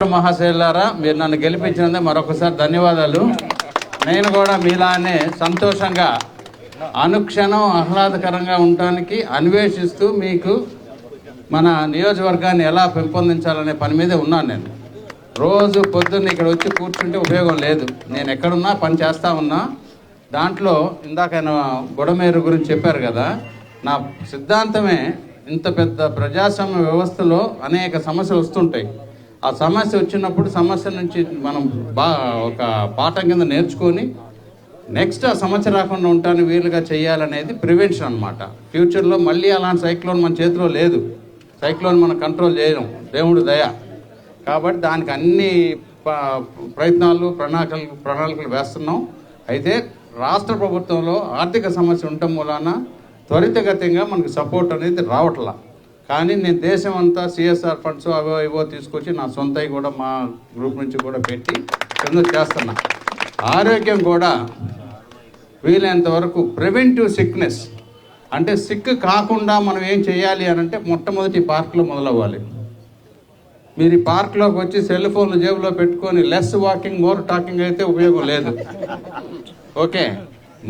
మహాశయులారా, మీరు నన్ను గెలిపించినందుకు మరొకసారి ధన్యవాదాలు. నేను కూడా మీలానే సంతోషంగా అనుక్షణం ఆహ్లాదకరంగా ఉండటానికి అన్వేషిస్తూ మీకు మన నియోజకవర్గాన్ని ఎలా పెంపొందించాలనే పని మీదే ఉన్నాను. నేను రోజు పొద్దున్న ఇక్కడ వచ్చి కూర్చుంటే ఉపయోగం లేదు. నేను ఎక్కడున్నా పని చేస్తూ ఉన్నా. దాంట్లో ఇందాక ఆయన బుడమేరు గురించి చెప్పారు కదా, నా సిద్ధాంతమే ఇంత పెద్ద ప్రజాస్వామ్య వ్యవస్థలో అనేక సమస్యలు వస్తుంటాయి. ఆ సమస్య వచ్చినప్పుడు సమస్య నుంచి మనం ఒక పాఠం కింద నేర్చుకొని నెక్స్ట్ ఆ సమస్య రాకుండా ఉండటానికి వీలుగా చేయాలనేది ప్రివెన్షన్ అనమాట. ఫ్యూచర్లో మళ్ళీ అలాంటి సైక్లోన్ మన చేతిలో లేదు. సైక్లోన్ మనం కంట్రోల్ చేయడం దేవుడు దయ. కాబట్టి దానికి అన్ని ప్రయత్నాలు ప్రణాళికలు వేస్తున్నాం. అయితే రాష్ట్ర ప్రభుత్వంలో ఆర్థిక సమస్య ఉండటం మూలాన త్వరితగతంగా మనకు సపోర్ట్ అనేది రావట్లా. కానీ నేను దేశం అంతా సిఎస్ఆర్ ఫండ్స్ అవో ఇవో తీసుకొచ్చి నా సొంతవి కూడా మా గ్రూప్ నుంచి కూడా పెట్టి కింద చేస్తున్నా. ఆరోగ్యం కూడా వీలైనంత వరకు ప్రివెంటివ్ సిక్నెస్ అంటే సిక్ కాకుండా మనం ఏం చేయాలి అని అంటే మొట్టమొదటి పార్క్లో మొదలవ్వాలి. మీరు ఈ పార్క్లోకి వచ్చి సెల్ ఫోన్లు జేబులో పెట్టుకొని లెస్ వాకింగ్ మోర్ టాకింగ్ అయితే ఉపయోగం లేదు. ఓకే,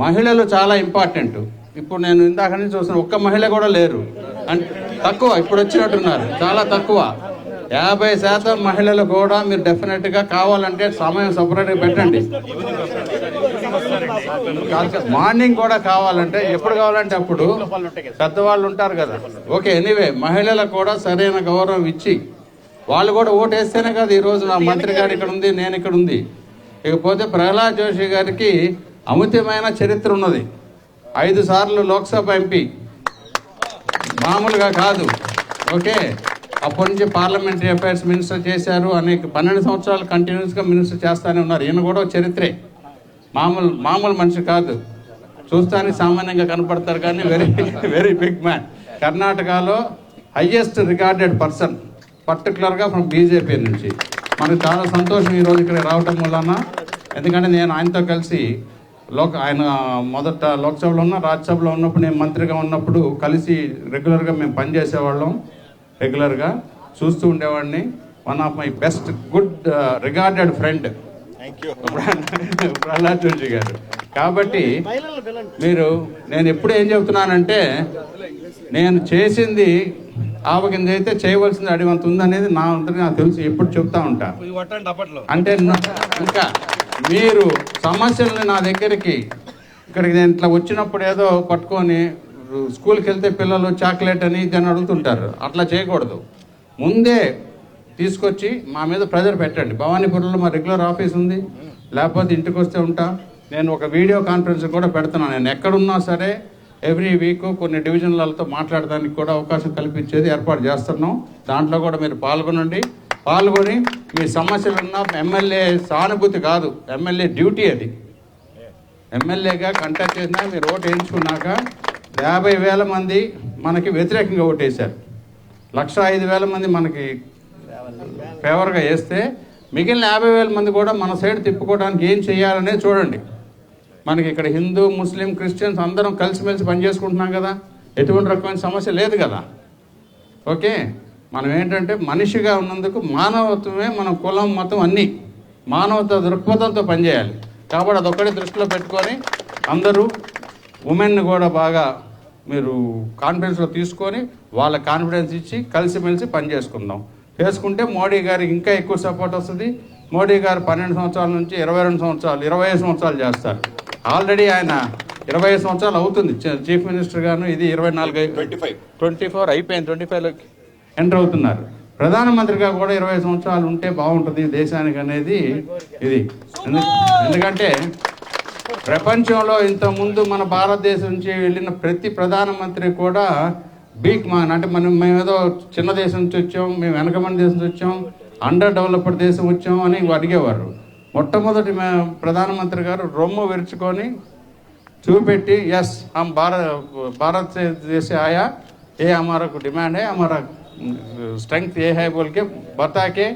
మహిళలు చాలా ఇంపార్టెంట్. ఇప్పుడు నేను ఇందాక నుంచి చూస్తున్నా, ఒక్క మహిళ కూడా లేరు, అంటే తక్కువ. ఇప్పుడు వచ్చినట్టున్నారు, చాలా తక్కువ. 50% మహిళలు కూడా మీరు డెఫినెట్గా కావాలంటే సమయం సపరేట్గా పెట్టండి. మార్నింగ్ కూడా కావాలంటే ఎప్పుడు కావాలంటే అప్పుడు పెద్దవాళ్ళు ఉంటారు కదా. ఓకే, ఎనీవే మహిళలకు కూడా సరైన గౌరవం ఇచ్చి వాళ్ళు కూడా ఓటు వేస్తేనే కదా ఈరోజు నా మంత్రి గారు ఇక్కడ ఉంది, నేను ఇక్కడ ఉంది. ఇకపోతే ప్రహ్లాద్ జోషి గారికి అమితమైన చరిత్ర ఉన్నది. 5 సార్లు లోక్సభ ఎంపీ, మామూలుగా కాదు. ఓకే, అప్పటి నుంచి పార్లమెంటరీ అఫైర్స్ మినిస్టర్ చేశారు. అనేక 12 సంవత్సరాలు కంటిన్యూస్గా మినిస్టర్ చేస్తూనే ఉన్నారు. ఈయన కూడా చరిత్రే, మామూలు మనిషి కాదు. చూస్తానికి సామాన్యంగా కనపడతారు కానీ వెరీ బిగ్ మ్యాన్. కర్ణాటకలో హయ్యెస్ట్ రికార్డెడ్ పర్సన్, పర్టికులర్గా ఫ్రమ్ బీజేపీ నుంచి. మనకు చాలా సంతోషం ఈరోజు ఇక్కడ రావటం వలన. ఎందుకంటే నేను ఆయనతో కలిసి ఆయన మొదట లోక్సభలో ఉన్న, రాజ్యసభలో ఉన్నప్పుడు, నేను మంత్రిగా ఉన్నప్పుడు కలిసి రెగ్యులర్గా మేము పనిచేసేవాళ్ళం. రెగ్యులర్గా చూస్తూ ఉండేవాడిని. One of my best good regarded friend Prahlad Joshi గారు. కాబట్టి నేను ఎప్పుడు ఏం చెబుతున్నానంటే, నేను చేసింది ఆవకింద అయితే చేయవలసింది అడివంత ఉందనేది నాకు తెలుసు. ఎప్పుడు చెప్తా ఉంటా. అంటే ఇంకా మీరు సమస్యలని నా దగ్గరికి ఇక్కడికి నేను ఇట్లా వచ్చినప్పుడు ఏదో పట్టుకొని స్కూల్కి వెళ్తే పిల్లలు చాక్లెట్ అని ఇది అని అడుగుతుంటారు. అట్లా చేయకూడదు. ముందే తీసుకొచ్చి మా మీద ప్రెజర్ పెట్టండి. భవానీపురంలో మా రెగ్యులర్ ఆఫీస్ ఉంది, లేకపోతే ఇంటికి వస్తే ఉంటా. నేను ఒక వీడియో కాన్ఫరెన్స్ కూడా పెడుతున్నాను. నేను ఎక్కడున్నా సరే ఎవ్రీ వీక్ కొన్ని డివిజన్లతో మాట్లాడడానికి కూడా అవకాశం కల్పించేది ఏర్పాటు చేస్తున్నాం. దాంట్లో కూడా మీరు పాల్గొని మీ సమస్యలున్న ఎమ్మెల్యే సానుభూతి కాదు, ఎమ్మెల్యే డ్యూటీ అది. ఎమ్మెల్యేగా కంటెస్ట్ చేసినా మీరు ఓటు వేయించుకున్నాక 50,000 మంది మనకి వ్యతిరేకంగా ఓటేశారు. 105,000 మంది మనకి ఫేవర్గా వేస్తే మిగిలిన 50,000 మంది కూడా మన సైడ్ తిప్పుకోవడానికి ఏం చేయాలనేది చూడండి. మనకి ఇక్కడ హిందూ, ముస్లిం, క్రిస్టియన్స్ అందరం కలిసిమెలిసి పనిచేసుకుంటున్నాం కదా. ఎటువంటి రకమైన సమస్య లేదు కదా. ఓకే, మనం ఏంటంటే మనిషిగా ఉన్నందుకు మానవత్వమే మన కులం, మతం అన్నీ మానవత దృక్పథంతో పనిచేయాలి. కాబట్టి అదొక్కడే దృష్టిలో పెట్టుకొని అందరూ ఉమెన్ని కూడా బాగా మీరు కాన్ఫిడెన్స్లో తీసుకొని వాళ్ళ కాన్ఫిడెన్స్ ఇచ్చి కలిసిమెలిసి పనిచేసుకుందాం. చేసుకుంటే మోడీ గారికి ఇంకా ఎక్కువ సపోర్ట్ వస్తుంది. మోడీ గారు 12 సంవత్సరాల నుంచి 22 సంవత్సరాలు 25 సంవత్సరాలు చేస్తారు. ఆల్రెడీ ఆయన 25 సంవత్సరాలు అవుతుంది చీఫ్ మినిస్టర్ గాను. ఇది 24 అయిపోయింది, 25లోకి ఎంటర్ అవుతున్నారు. ప్రధానమంత్రిగా కూడా 20 సంవత్సరాలు ఉంటే బాగుంటుంది దేశానికి అనేది ఇది. ఎందుకంటే ప్రపంచంలో ఇంతకుముందు మన భారతదేశం నుంచి వెళ్ళిన ప్రతి ప్రధానమంత్రి కూడా బిగ్ మ్యాన్. అంటే మేమేదో చిన్న దేశం నుంచి వచ్చాం, మేము వెనకబడిన దేశం నుంచి వచ్చాం, అండర్ డెవలప్డ్ దేశం వచ్చాం అని అడిగేవారు. మొట్టమొదటి ప్రధానమంత్రి గారు రొమ్ము విరుచుకొని చూపెట్టి, ఎస్ హమ్ భారత్ దేశ ఆయా, ఏ हमारा डिमांड है, हमारा स्ट्रेंथ ये है बोल के बता के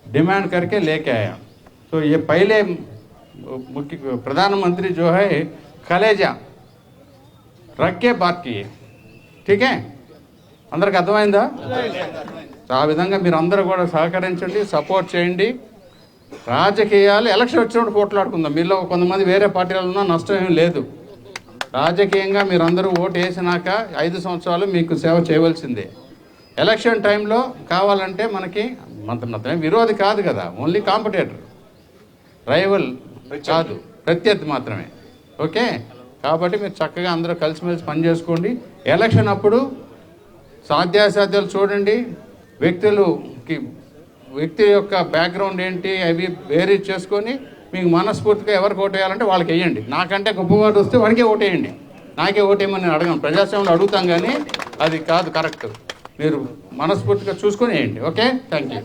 डिमांड करके लेके आया. तो ये पहले मुख्य प्रधानमंत्री जो है कलेजा रख के बात किए. ठीक है, అందరికి అర్థమైందా? ఆ విధంగా మీరు అందరూ కూడా సహకరించండి, సపోర్ట్ చేయండి. రాజకీయాలు ఎలక్షన్ వచ్చినప్పుడు పోట్లాడుకుందాం. మీలో కొంతమంది వేరే పార్టీలు ఉన్నా నష్టం ఏం లేదు. రాజకీయంగా మీరందరూ ఓటు వేసినాక 5 సంవత్సరాలు మీకు సేవ చేయవలసిందే. ఎలక్షన్ టైంలో కావాలంటే మనకి విరోధి కాదు కదా, ఓన్లీ కాంపిటేటర్, రైవల్ కాదు, ప్రత్యర్థి మాత్రమే. ఓకే, కాబట్టి మీరు చక్కగా అందరూ కలిసిమెలిసి పనిచేసుకోండి. ఎలక్షన్ అప్పుడు సాధ్యాసాధ్యాలు చూడండి. వ్యక్తి యొక్క బ్యాక్గ్రౌండ్ ఏంటి అవి వేరీ చేసుకొని మీకు మనస్ఫూర్తిగా ఎవరికి ఓటేయాలంటే వాళ్ళకి వేయండి. నాకంటే గొప్పవాడు వస్తే వాడికే ఓటేయండి, నాకే ఓటేయమని నేను అడగను. ప్రజాస్వామ్యంలో అడుగుతాం కానీ అది కాదు కరెక్ట్. మీరు మనస్ఫూర్తిగా చూసుకొని వేయండి. Okay, thank you.